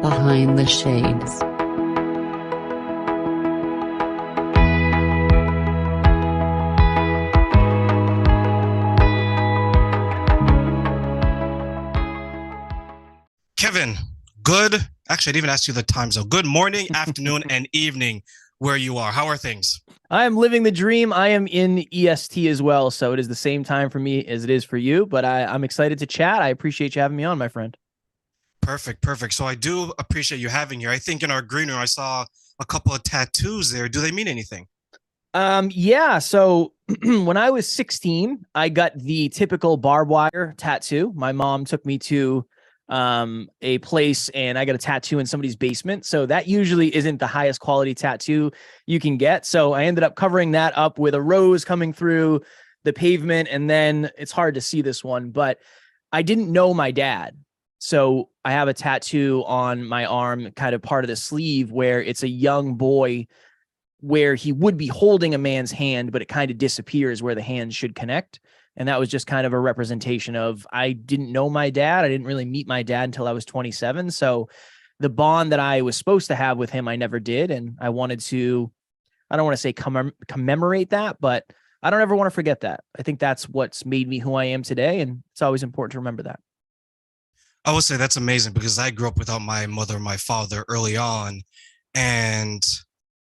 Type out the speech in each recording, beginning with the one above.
Behind the Shades. Kevin, good. Actually, I didn't even ask you the time zone. Good morning, afternoon, and evening where you are. How are things? I am living the dream. I am in EST as well, so it is the same time for me as it is for you, but I'm excited to chat. I appreciate you having me on, my friend. Perfect, perfect. So I do appreciate you having here. I think in our green room, I saw a couple of tattoos there. Do they mean anything? Yeah, so when I was 16, I got the typical barbed wire tattoo. My mom took me to a place and I got a tattoo in somebody's basement. So that usually isn't the highest quality tattoo you can get. So I ended up covering that up with a rose coming through the pavement. And then it's hard to see this one, but I didn't know my dad. So I have a tattoo on my arm, kind of part of the sleeve, where it's a young boy where he would be holding a man's hand, but it kind of disappears where the hands should connect. And that was just kind of a representation of, I didn't know my dad. I didn't really meet my dad until I was 27. So the bond that I was supposed to have with him, I never did. And I wanted to, I don't want to say commemorate that, but I don't ever want to forget that. I think that's what's made me who I am today. And it's always important to remember that. I would say that's amazing because I grew up without my mother and my father early on, and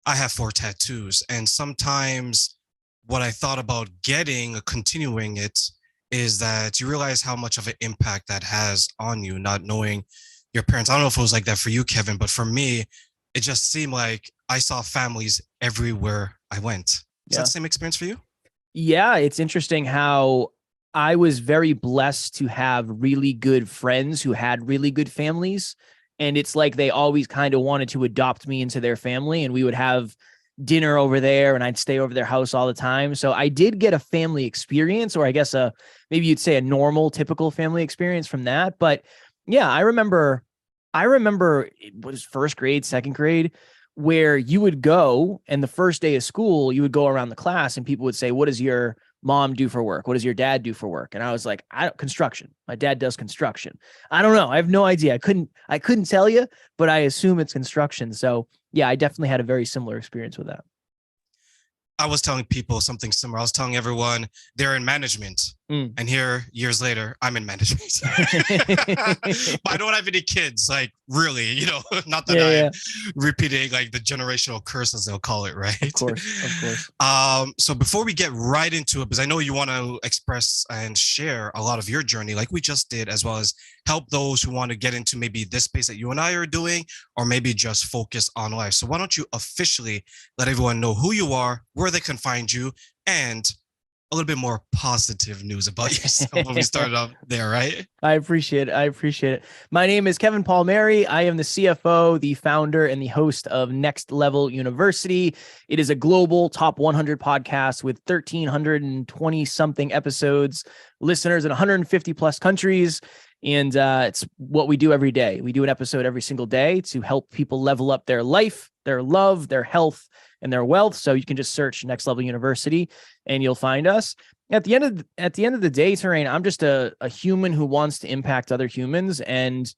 I have 4 tattoos. And sometimes what I thought about getting or continuing it is that you realize how much of an impact that has on you, not knowing your parents. I don't know if it was like that for you, Kevin, but for me, it just seemed like I saw families everywhere I went. Is that the same experience for you? Yeah, it's interesting how I was very blessed to have really good friends who had really good families. And it's like they always kind of wanted to adopt me into their family, and we would have dinner over there and I'd stay over their house all the time. So I did get a family experience, or I guess maybe you'd say a normal, typical family experience from that. But yeah, I remember it was first grade, second grade, where you would go and the first day of school, you would go around the class and people would say, "What does your mom do for work? What does your dad do for work?" And I was like, construction. My dad does construction. I don't know. I have no idea. I couldn't tell you, but I assume it's construction. So yeah, I definitely had a very similar experience with that. I was telling people something similar. I was telling everyone they're in management. And here, years later, I'm in management. But I don't have any kids, like really, not that I'm repeating like the generational curse, as they'll call it, right? Of course. So before we get right into it, because I know you want to express and share a lot of your journey, like we just did, as well as help those who want to get into maybe this space that you and I are doing, or maybe just focus on life. So why don't you officially let everyone know who you are, where they can find you, and a little bit more positive news about yourself when we started off there, right? I appreciate it. My name is Kevin Palmieri. I am the CFO, the founder, and the host of Next Level University. It is a global top 100 podcast with 1,320 something episodes, listeners in 150 plus countries. And it's what we do every day. We do an episode every single day to help people level up their life, their love, their health, and their wealth. So you can just search Next Level University and you'll find us. At the end of the day, Terrain, I'm just a human who wants to impact other humans. And,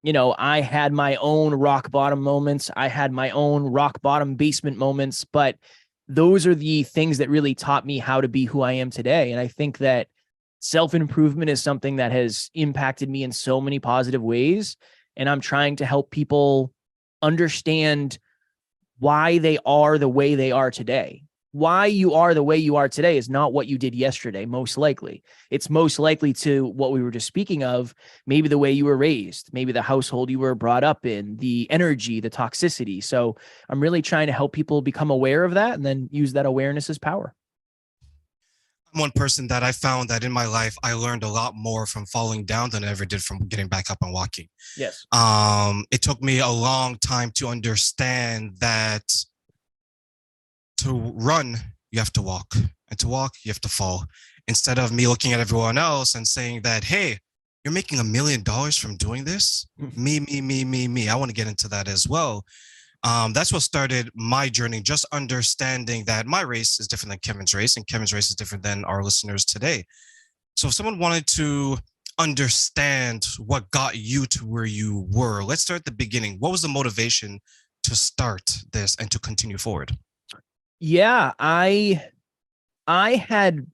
I had my own rock bottom moments. I had my own rock bottom basement moments, but those are the things that really taught me how to be who I am today. And I think that self-improvement is something that has impacted me in so many positive ways. And I'm trying to help people understand why they are the way they are today. Why you are the way you are today is not what you did yesterday, most likely. It's most likely to what we were just speaking of, maybe the way you were raised, maybe the household you were brought up in, the energy, the toxicity. So I'm really trying to help people become aware of that and then use that awareness as power. I'm one person that I found that in my life, I learned a lot more from falling down than I ever did from getting back up and walking. Yes. It took me a long time to understand that to run, you have to walk, and to walk, you have to fall. Instead of me looking at everyone else and saying that, hey, you're making $1 million from doing this. Me. I want to get into that as well. That's what started my journey, just understanding that my race is different than Kevin's race, and Kevin's race is different than our listeners today. So if someone wanted to understand what got you to where you were. Let's start at the beginning. What was the motivation to start this and to continue forward? Yeah, I had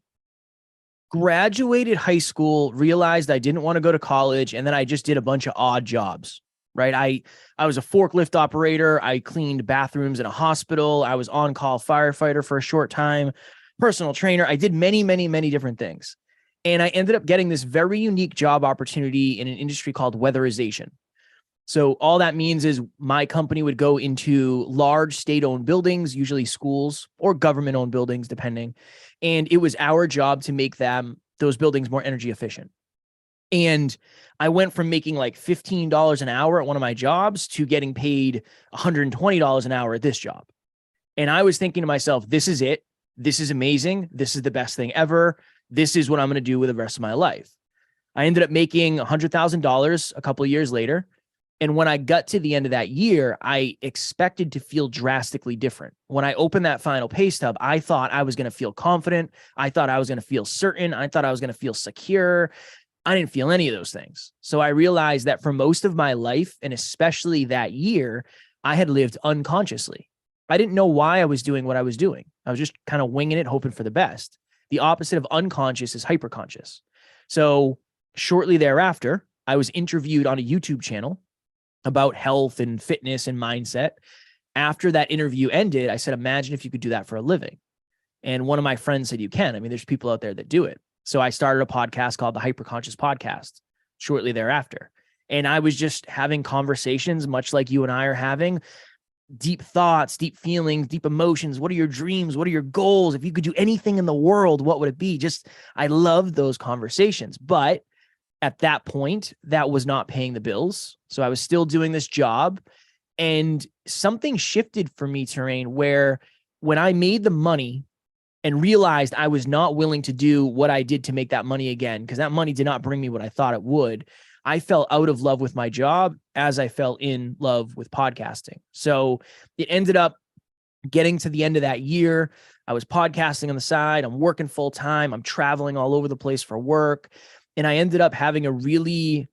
graduated high school, realized I didn't want to go to college, and then I just did a bunch of odd jobs, right? I was a forklift operator. I cleaned bathrooms in a hospital. I was on-call firefighter for a short time, personal trainer. I did many, many, many different things. And I ended up getting this very unique job opportunity in an industry called weatherization. So all that means is my company would go into large state-owned buildings, usually schools or government-owned buildings, depending. And it was our job to make those buildings more energy efficient. And I went from making like $15 an hour at one of my jobs to getting paid $120 an hour at this job. And I was thinking to myself, this is it. This is amazing. This is the best thing ever. This is what I'm going to do with the rest of my life. I ended up making $100,000 a couple of years later. And when I got to the end of that year, I expected to feel drastically different. When I opened that final pay stub, I thought I was going to feel confident. I thought I was going to feel certain. I thought I was going to feel secure. I didn't feel any of those things. So I realized that for most of my life, and especially that year, I had lived unconsciously. I didn't know why I was doing what I was doing. I was just kind of winging it, hoping for the best. The opposite of unconscious is hyperconscious. So shortly thereafter, I was interviewed on a YouTube channel about health and fitness and mindset. After that interview ended, I said, imagine if you could do that for a living. And one of my friends said, you can. I mean, there's people out there that do it. So I started a podcast called the Hyperconscious Podcast shortly thereafter. And I was just having conversations, much like you and I are having, deep thoughts, deep feelings, deep emotions. What are your dreams? What are your goals? If you could do anything in the world, what would it be? I loved those conversations. But at that point, that was not paying the bills. So I was still doing this job, and something shifted for me, Terrain, where when I made the money and realized I was not willing to do what I did to make that money again, because that money did not bring me what I thought it would, I fell out of love with my job as I fell in love with podcasting. So it ended up getting to the end of that year. I was podcasting on the side. I'm working full time. I'm traveling all over the place for work. And I ended up having a really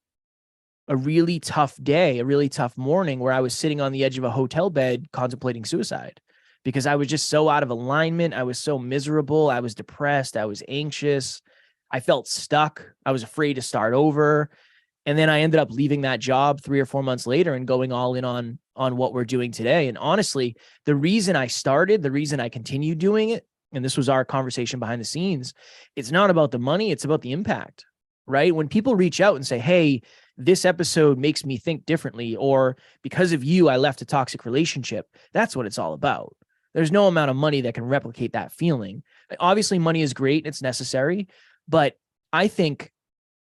tough day, a really tough morning where I was sitting on the edge of a hotel bed contemplating suicide because I was just so out of alignment. I was so miserable. I was depressed. I was anxious. I felt stuck. I was afraid to start over. And then I ended up leaving that job 3 or 4 months later and going all in on what we're doing today. And honestly, the reason I started, the reason I continue doing it, and this was our conversation behind the scenes, it's not about the money, it's about the impact. Right? When people reach out and say, hey, this episode makes me think differently, or because of you, I left a toxic relationship, that's what it's all about. There's no amount of money that can replicate that feeling. Obviously, money is great. It's necessary. But I think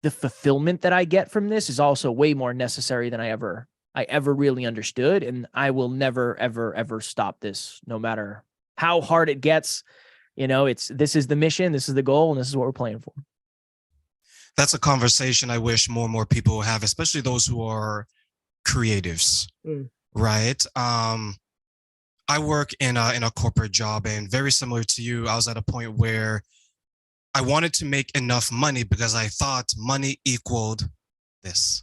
the fulfillment that I get from this is also way more necessary than I ever really understood. And I will never, ever, ever stop this, no matter how hard it gets. This is the mission, this is the goal, and this is what we're playing for. That's a conversation I wish more and more people have, especially those who are creatives, right? I work in a corporate job, and very similar to you, I was at a point where I wanted to make enough money because I thought money equaled this.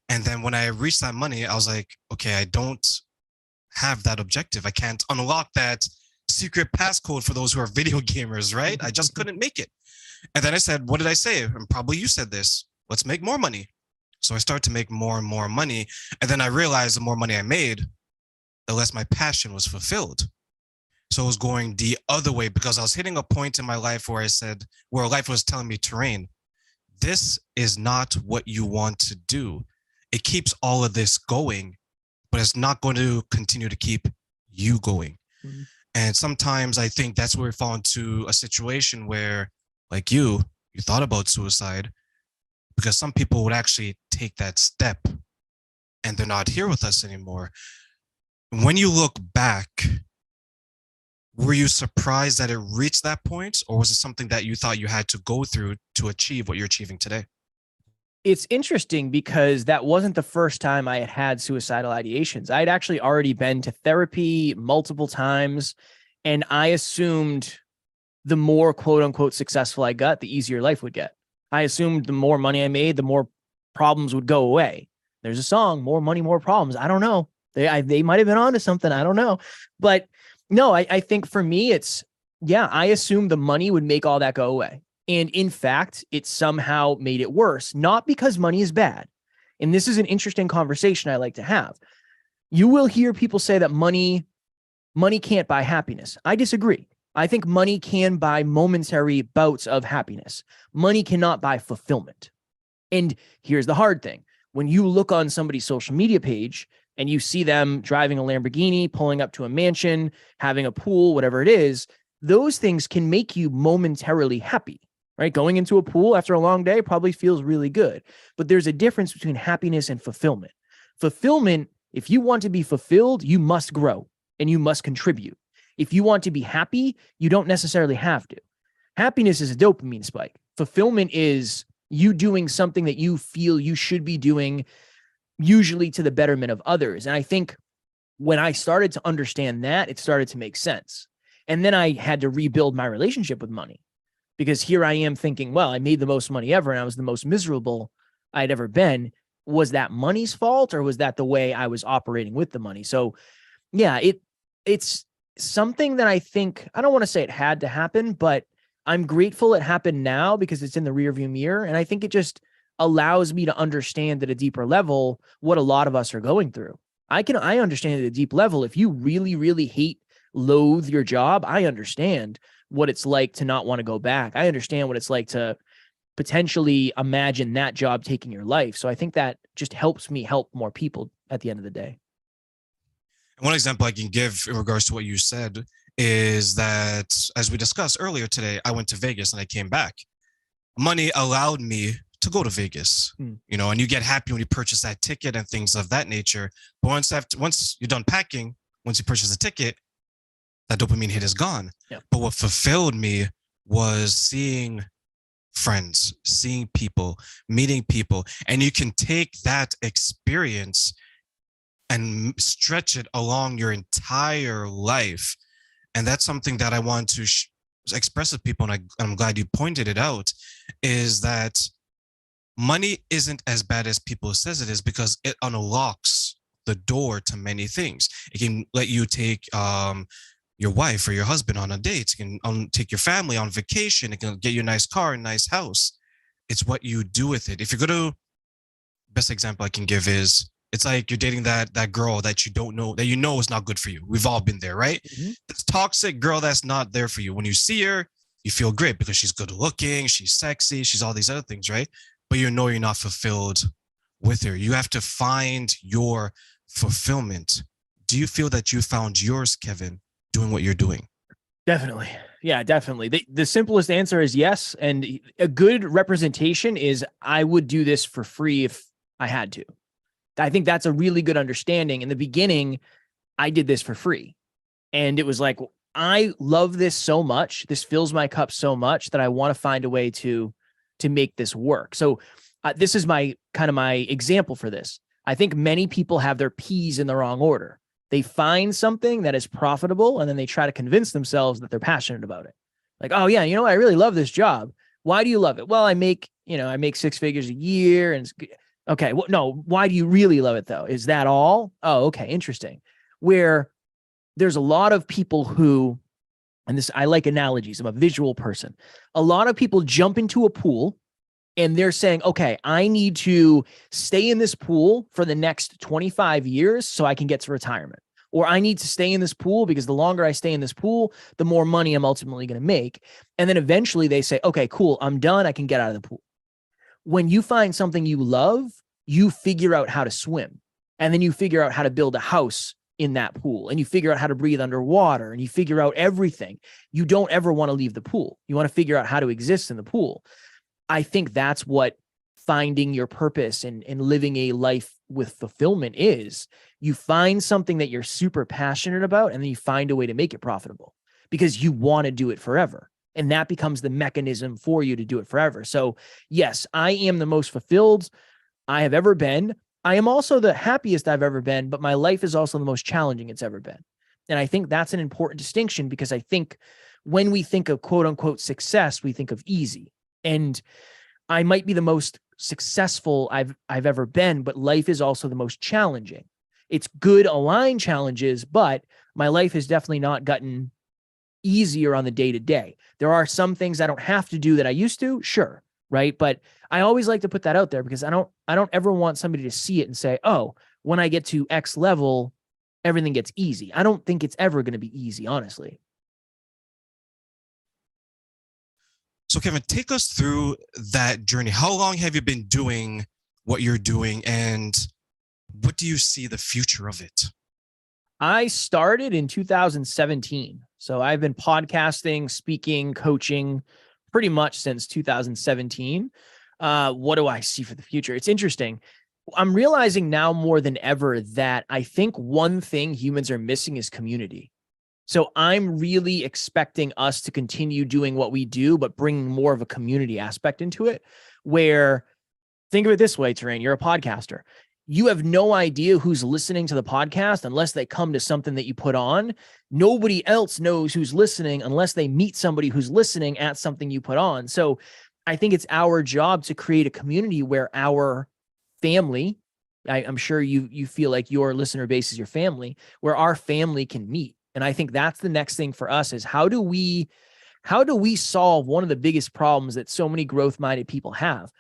And then when I reached that money, I was like, okay, I don't have that objective. I can't unlock that secret passcode for those who are video gamers, right? I just couldn't make it. And then I said, what did I say? And probably you said this, let's make more money. So I started to make more and more money. And then I realized the more money I made, the less my passion was fulfilled. So it was going the other way because I was hitting a point in my life where where life was telling me, Terrain, this is not what you want to do. It keeps all of this going, but it's not going to continue to keep you going. Mm-hmm. And sometimes I think that's where we fall into a situation where, like you thought about suicide because some people would actually take that step and they're not here with us anymore. When you look back, were you surprised that it reached that point, or was it something that you thought you had to go through to achieve what you're achieving today? It's interesting because that wasn't the first time I had had suicidal ideations. I'd actually already been to therapy multiple times, and I assumed the more quote unquote successful I got, the easier life would get. I assumed the more money I made, the more problems would go away. There's a song, more money, more problems. I don't know. They might have been onto something. I don't know. But no, I think for me, I assumed the money would make all that go away. And in fact, it somehow made it worse, not because money is bad. And this is an interesting conversation I like to have. You will hear people say that money can't buy happiness. I disagree. I think money can buy momentary bouts of happiness. Money cannot buy fulfillment. And here's the hard thing. When you look on somebody's social media page and you see them driving a Lamborghini, pulling up to a mansion, having a pool, whatever it is, those things can make you momentarily happy, right? Going into a pool after a long day probably feels really good. But there's a difference between happiness and fulfillment. Fulfillment, if you want to be fulfilled, you must grow and you must contribute. If you want to be happy, you don't necessarily have to. Happiness is a dopamine spike. Fulfillment is you doing something that you feel you should be doing, usually to the betterment of others. And I think when I started to understand that, it started to make sense. And then I had to rebuild my relationship with money, because here I am thinking, well, I made the most money ever and I was the most miserable I'd ever been. Was that money's fault, or was that the way I was operating with the money? So yeah, it's something that I think, I don't want to say it had to happen, but I'm grateful it happened now because it's in the rearview mirror. And I think it just allows me to understand at a deeper level what a lot of us are going through. I understand at a deep level. If you really, really loathe your job, I understand what it's like to not want to go back. I understand what it's like to potentially imagine that job taking your life. So I think that just helps me help more people at the end of the day. One example I can give in regards to what you said is that, as we discussed earlier today, I went to Vegas and I came back. Money allowed me to go to Vegas, and you get happy when you purchase that ticket and things of that nature. But once you're done packing, once you purchase a ticket, that dopamine hit is gone. Yep. But what fulfilled me was seeing friends, seeing people, meeting people, and you can take that experience and stretch it along your entire life. And that's something that I want to express to people, and I'm glad you pointed it out, is that money isn't as bad as people says it is, because it unlocks the door to many things. It can let you take your wife or your husband on a date. It can take your family on vacation. It can get you a nice car, a nice house. It's what you do with it. If you're going to, best example I can give is, it's like you're dating that girl that you don't know, that you know is not good for you. We've all been there, right? Mm-hmm. This toxic girl that's not there for you. When you see her, you feel great because she's good looking, she's sexy, she's all these other things, right? But you know you're not fulfilled with her. You have to find your fulfillment. Do you feel that you found yours, Kevin, doing what you're doing? Definitely. Yeah, definitely. The simplest answer is yes. And a good representation is I would do this for free if I had to. I think that's a really good understanding. In the beginning, I did this for free. And it was like, I love this so much. This fills my cup so much that I want to find a way to make this work. So this is my example for this. I think many people have their P's in the wrong order. They find something that is profitable and then they try to convince themselves that they're passionate about it. Like, oh yeah, I really love this job. Why do you love it? Well, I make 6 figures a year, and it's good. Okay, well, no, why do you really love it though? Is that all? Oh, okay, interesting. Where there's a lot of people who, and this, I like analogies, I'm a visual person. A lot of people jump into a pool and they're saying, okay, I need to stay in this pool for the next 25 years so I can get to retirement. Or I need to stay in this pool because the longer I stay in this pool, the more money I'm ultimately going to make. And then eventually they say, okay, cool, I'm done. I can get out of the pool. When you find something you love, you figure out how to swim, and then you figure out how to build a house in that pool, and you figure out how to breathe underwater, and you figure out everything. You don't ever want to leave the pool. You want to figure out how to exist in the pool. I think that's what finding your purpose and living a life with fulfillment is. You find something that you're super passionate about, and then you find a way to make it profitable because you want to do it forever. And that becomes the mechanism for you to do it forever. So yes, I am the most fulfilled I have ever been. I am also the happiest I've ever been, but my life is also the most challenging it's ever been. And I think that's an important distinction, because I think when we think of quote unquote success, we think of easy. And I might be the most successful I've ever been, but life is also the most challenging. It's good aligned challenges, but my life has definitely not gotten easier on the day to day. There are some things I don't have to do that I used to, sure, right? But I always like to put that out there because I don't ever want somebody to see it and say, "Oh, when I get to X level, everything gets easy." I don't think it's ever going to be easy, honestly. So, Kevin, take us through that journey. How long have you been doing what you're doing, and what do you see the future of it? I started in 2017. So I've been podcasting, speaking, coaching pretty much since 2017. What do I see for the future? It's interesting. I'm realizing now more than ever that I think one thing humans are missing is community. So I'm really expecting us to continue doing what we do, but bringing more of a community aspect into it, where, think of it this way, Terrain, you're a podcaster. You have no idea who's listening to the podcast unless they come to something that you put on. Nobody else knows who's listening unless they meet somebody who's listening at something you put on. So I think it's our job to create a community where our family, I'm sure you feel like your listener base is your family, where our family can meet. And I think that's the next thing for us is how do we solve one of the biggest problems that so many growth-minded people have?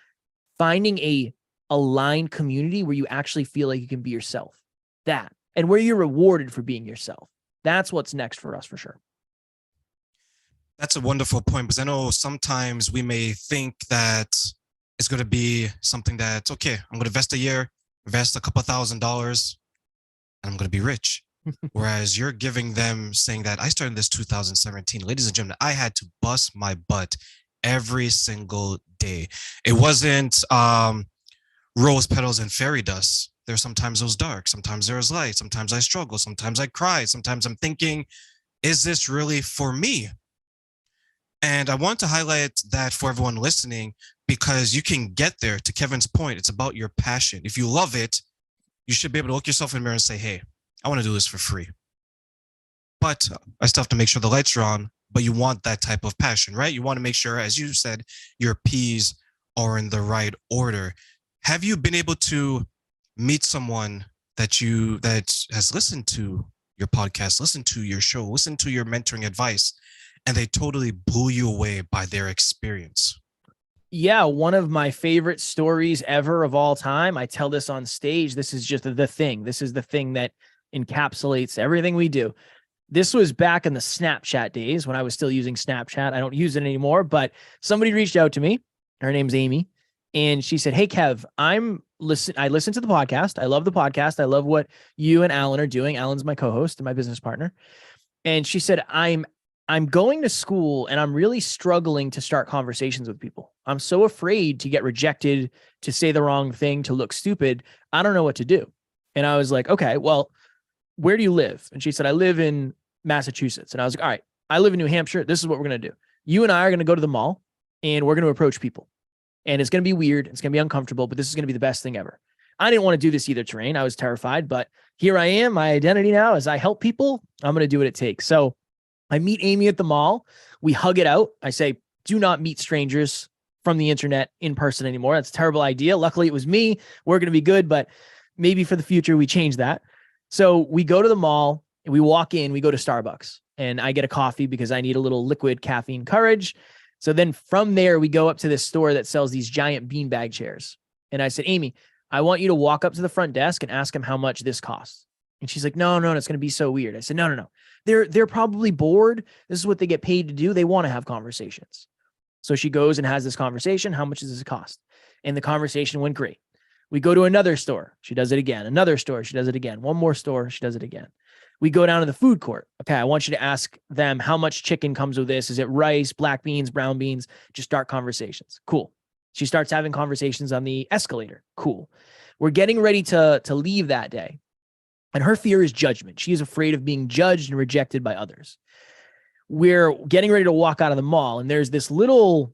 Finding a aligned community where you actually feel like you can be yourself. That, and where you're rewarded for being yourself. That's what's next for us for sure. That's a wonderful point, because I know sometimes we may think that it's going to be something that, okay, I'm going to invest a couple $1,000s, and I'm going to be rich. Whereas you're giving them saying that I started this 2017, ladies and gentlemen, I had to bust my butt every single day. It wasn't rose petals and fairy dust. There's sometimes those dark, sometimes there's light, sometimes I struggle, sometimes I cry, sometimes I'm thinking, is this really for me? And I want to highlight that for everyone listening, because you can get there. To Kevin's point, it's about your passion. If you love it, you should be able to look yourself in the mirror and say, hey, I want to do this for free. But I still have to make sure the lights are on, but you want that type of passion, right? You want to make sure, as you said, your P's are in the right order. Have you been able to meet someone that has listened to your podcast, listened to your show, listened to your mentoring advice, and they totally blew you away by their experience? Yeah, one of my favorite stories ever of all time. I tell this on stage. This is just the thing. This is the thing that encapsulates everything we do. This was back in the Snapchat days when I was still using Snapchat. I don't use it anymore, but somebody reached out to me. Her name's Amy. And she said, hey, Kev, I listen to the podcast. I love the podcast. I love what you and Alan are doing. Alan's my co-host and my business partner. And she said, I'm going to school and I'm really struggling to start conversations with people. I'm so afraid to get rejected, to say the wrong thing, to look stupid. I don't know what to do. And I was like, okay, well, where do you live? And she said, I live in Massachusetts. And I was like, all right, I live in New Hampshire. This is what we're going to do. You and I are going to go to the mall and we're going to approach people. And it's going to be weird. It's going to be uncomfortable, but this is going to be the best thing ever. I didn't want to do this either, Terrain. I was terrified, but here I am. My identity now is I help people. I'm going to do what it takes. So I meet Amy at the mall. We hug it out. I say, do not meet strangers from the internet in person anymore. That's a terrible idea. Luckily, it was me. We're going to be good, but maybe for the future, we change that. So we go to the mall and we walk in, we go to Starbucks and I get a coffee because I need a little liquid caffeine courage. So then from there, we go up to this store that sells these giant beanbag chairs. And I said, Amy, I want you to walk up to the front desk and ask them how much this costs. And she's like, no, it's going to be so weird. I said, no. They're probably bored. This is what they get paid to do. They want to have conversations. So she goes and has this conversation. How much does this cost? And the conversation went great. We go to another store. She does it again. Another store. She does it again. One more store. She does it again. We go down to the food court. Okay, I want you to ask them how much chicken comes with this. Is it rice, black beans, brown beans? Just start conversations. Cool. She starts having conversations on the escalator. Cool. We're getting ready to leave that day. And her fear is judgment. She is afraid of being judged and rejected by others. We're getting ready to walk out of the mall, and there's this little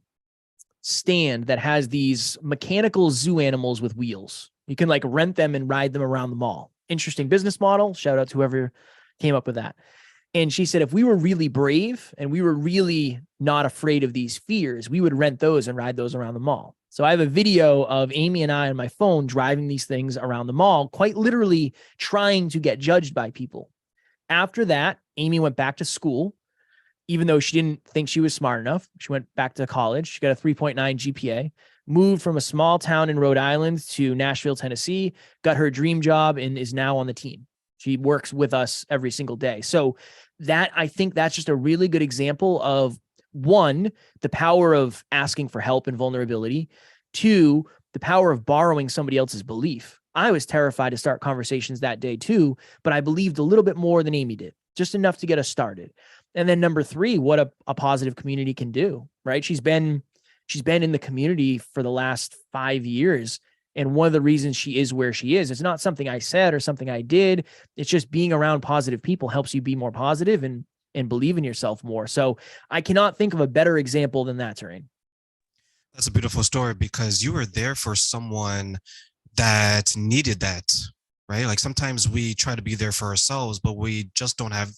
stand that has these mechanical zoo animals with wheels. You can like rent them and ride them around the mall. Interesting business model. Shout out to whoever came up with that. And she said, if we were really brave and we were really not afraid of these fears, we would rent those and ride those around the mall. So I have a video of Amy and I on my phone driving these things around the mall, quite literally trying to get judged by people. After that, Amy went back to school, even though she didn't think she was smart enough. She went back to college. She got a 3.9 GPA, moved from a small town in Rhode Island to Nashville, Tennessee, got her dream job, and is now on the team. She works with us every single day. So I think that's just a really good example of, one, the power of asking for help and vulnerability. Two, the power of borrowing somebody else's belief. I was terrified to start conversations that day too, but I believed a little bit more than Amy did, just enough to get us started. And then number three, what a positive community can do, right? She's been in the community for the last 5 years. And one of the reasons she is where she is, it's not something I said or something I did. It's just being around positive people helps you be more positive and believe in yourself more. So I cannot think of a better example than that, Terrain. That's a beautiful story because you were there for someone that needed that, right? Like sometimes we try to be there for ourselves, but we just don't have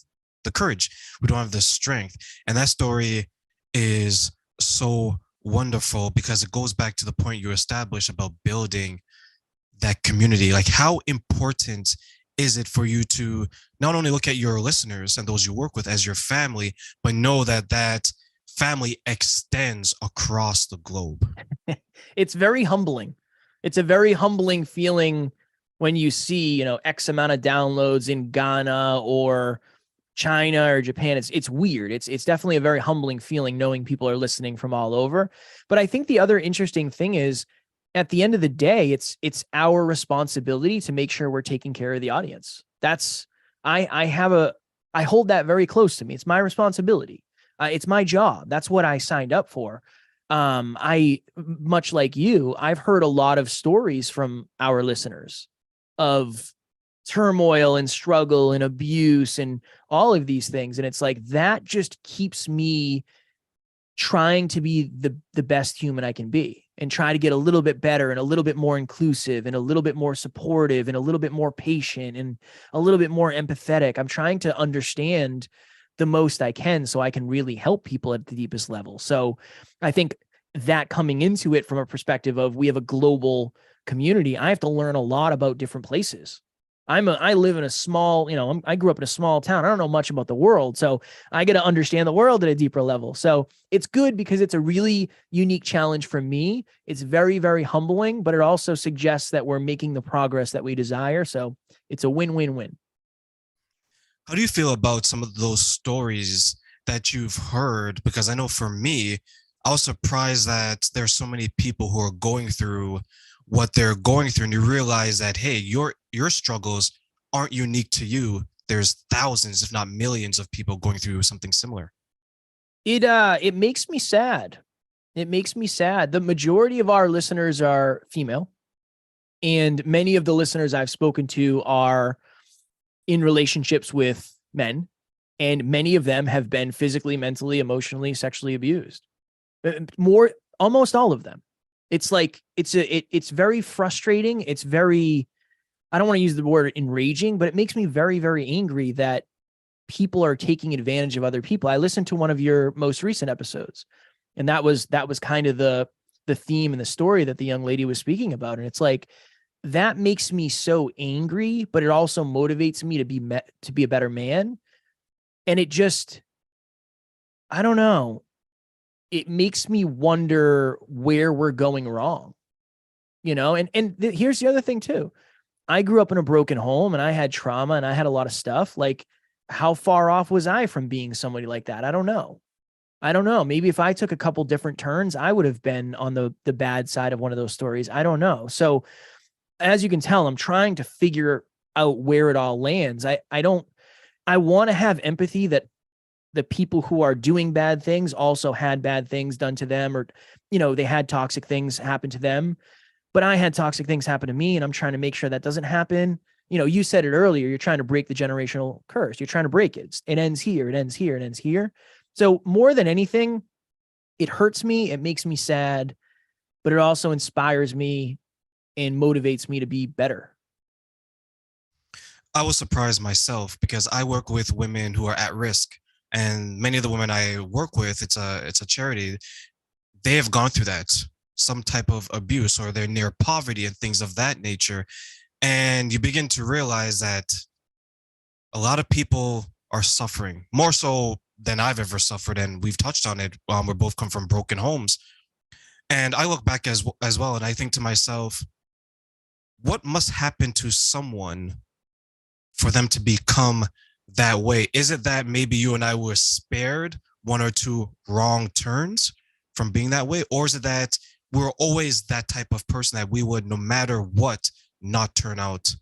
the courage. We don't have the strength. And that story is so wonderful because it goes back to the point you established about building that community. Like, how important is it for you to not only look at your listeners and those you work with as your family, but know that that family extends across the globe? It's very humbling. It's a very humbling feeling when you see, X amount of downloads in Ghana or China or Japan. It's weird. It's definitely a very humbling feeling knowing people are listening from all over. But I think the other interesting thing is, at the end of the day, it's our responsibility to make sure we're taking care of the audience. I hold that very close to me. It's my responsibility. It's my job. That's what I signed up for. Much like you, I've heard a lot of stories from our listeners of turmoil and struggle and abuse and all of these things. And it's like, that just keeps me trying to be the best human I can be and try to get a little bit better and a little bit more inclusive and a little bit more supportive and a little bit more patient and a little bit more empathetic. I'm trying to understand the most I can so I can really help people at the deepest level. So I think that coming into it from a perspective of, we have a global community, I have to learn a lot about different places. I live in a small, I grew up in a small town. I don't know much about the world. So I get to understand the world at a deeper level. So it's good because it's a really unique challenge for me. It's very, very humbling, but it also suggests that we're making the progress that we desire. So it's a win-win-win. How do you feel about some of those stories that you've heard? Because I know for me, I was surprised that there's so many people who are going through what they're going through, and you realize that, hey, your struggles aren't unique to you. There's thousands, if not millions, of people going through something similar. It makes me sad. It makes me sad. The majority of our listeners are female, and many of the listeners I've spoken to are in relationships with men, and many of them have been physically, mentally, emotionally, sexually abused. Almost all of them. It's like, it's very frustrating. It's very, I don't want to use the word enraging, but it makes me very, very angry that people are taking advantage of other people. I listened to one of your most recent episodes, and that was kind of the theme and the story that the young lady was speaking about. And it's like, that makes me so angry, but it also motivates me to be a better man. And it just, I don't know. It makes me wonder where we're going wrong, and here's the other thing too. I grew up in a broken home and I had trauma and I had a lot of stuff. Like, how far off was I from being somebody like that? I don't know. Maybe if I took a couple different turns, I would have been on the bad side of one of those stories. I don't know. So as you can tell, I'm trying to figure out where it all lands. I want to have empathy that the people who are doing bad things also had bad things done to them, or, they had toxic things happen to them, but I had toxic things happen to me, and I'm trying to make sure that doesn't happen. You said it earlier, you're trying to break the generational curse. You're trying to break it. It ends here. It ends here. It ends here. So more than anything, it hurts me. It makes me sad, but it also inspires me and motivates me to be better. I was surprised myself because I work with women who are at risk, and many of the women I work with, it's a charity. They have gone through that, some type of abuse, or they're near poverty and things of that nature. And you begin to realize that a lot of people are suffering more so than I've ever suffered, and we've touched on it. We both come from broken homes, and I look back as well, and I think to myself, what must happen to someone for them to become that way? Is it that maybe you and I were spared one or two wrong turns from being that way? Or is it that we're always that type of person that we would, no matter what, not turn out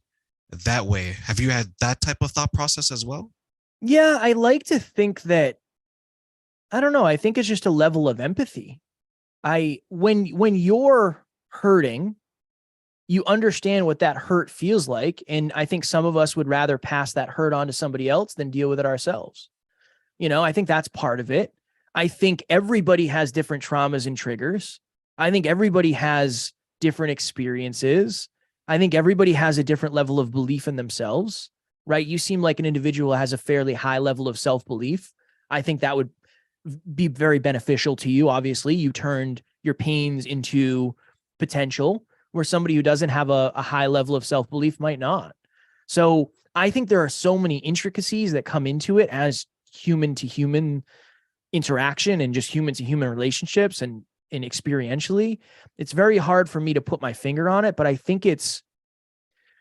that way? Have you had that type of thought process as well? Yeah, I like to think that, I don't know, I think it's just a level of empathy. When you're hurting, you understand what that hurt feels like. And I think some of us would rather pass that hurt on to somebody else than deal with it ourselves. I think that's part of it. I think everybody has different traumas and triggers. I think everybody has different experiences. I think everybody has a different level of belief in themselves, right? You seem like an individual who has a fairly high level of self-belief. I think that would be very beneficial to you. Obviously, you turned your pains into potential, where somebody who doesn't have a high level of self-belief might not. So I think there are so many intricacies that come into it as human to human interaction and just human to human relationships and experientially. It's very hard for me to put my finger on it, but I think it's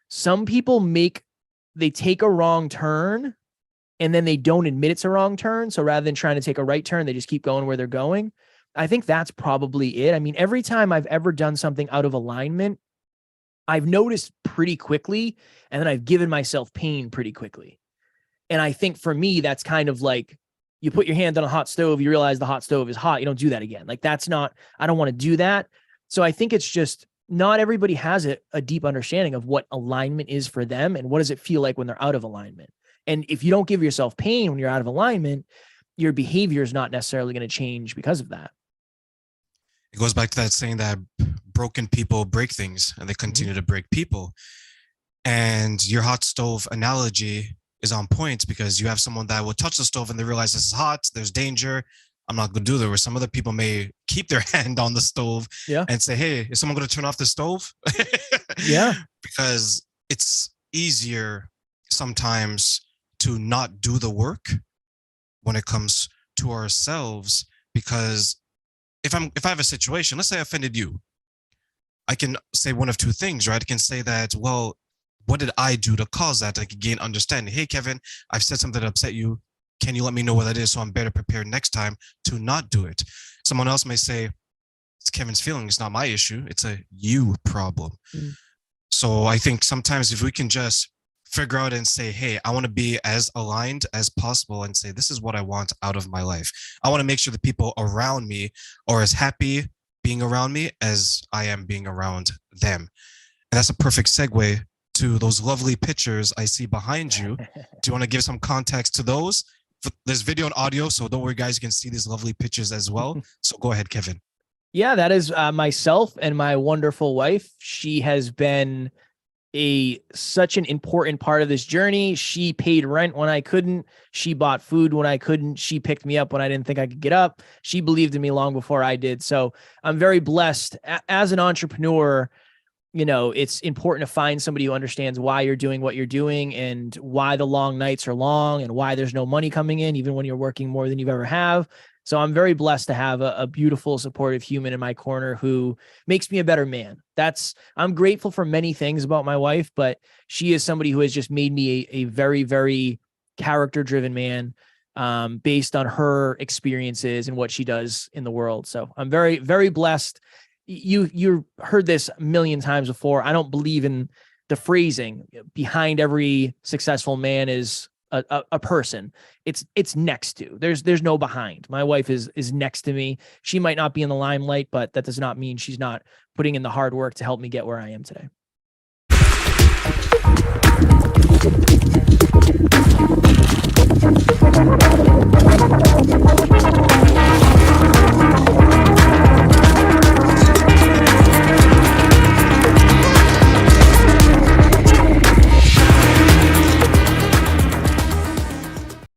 some people they take a wrong turn and then they don't admit it's a wrong turn. So rather than trying to take a right turn, they just keep going where they're going. I think that's probably it. I mean, every time I've ever done something out of alignment, I've noticed pretty quickly, and then I've given myself pain pretty quickly. And I think for me, that's kind of like you put your hand on a hot stove, you realize the hot stove is hot. You don't do that again. Like I don't want to do that. So I think it's just not everybody has a deep understanding of what alignment is for them and what does it feel like when they're out of alignment. And if you don't give yourself pain when you're out of alignment, your behavior is not necessarily going to change because of that. It goes back to that saying that broken people break things and they continue to break people. And your hot stove analogy is on point because you have someone that will touch the stove and they realize this is hot, there's danger, I'm not going to do that. Where some other people may keep their hand on the stove and say, hey, is someone going to turn off the stove? Yeah. Because it's easier sometimes to not do the work when it comes to ourselves. Because if I have a situation, let's say I offended you, I can say one of two things, right? I can say that, well, what did I do to cause that? I can gain understanding. Hey, Kevin, I've said something that upset you. Can you let me know what that is so I'm better prepared next time to not do it? Someone else may say, it's Kevin's feeling. It's not my issue. It's a you problem. So I think sometimes if we can just figure out and say, hey, I want to be as aligned as possible and say, this is what I want out of my life. I want to make sure the people around me are as happy being around me as I am being around them. And that's a perfect segue to those lovely pictures I see behind you. Do you want to give some context to those? There's video and audio, so don't worry, guys. You can see these lovely pictures as well. So go ahead, Kevin. Yeah, that is myself and my wonderful wife. She has been such an important part of this journey. She paid rent when I couldn't. She bought food when I couldn't. She picked me up when I didn't think I could get up. She believed in me long before I did. So I'm very blessed. As an entrepreneur, it's important to find somebody who understands why you're doing what you're doing and why the long nights are long and why there's no money coming in, even when you're working more than you've ever have. So I'm very blessed to have a beautiful, supportive human in my corner who makes me a better man. I'm grateful for many things about my wife, but she is somebody who has just made me a very, very character-driven man based on her experiences and what she does in the world. So I'm very, very blessed. You heard this a million times before. I don't believe in the phrasing behind every successful man is a person. It's next to. There's no behind. My wife is next to me. She might not be in the limelight, but that does not mean she's not putting in the hard work to help me get where I am today.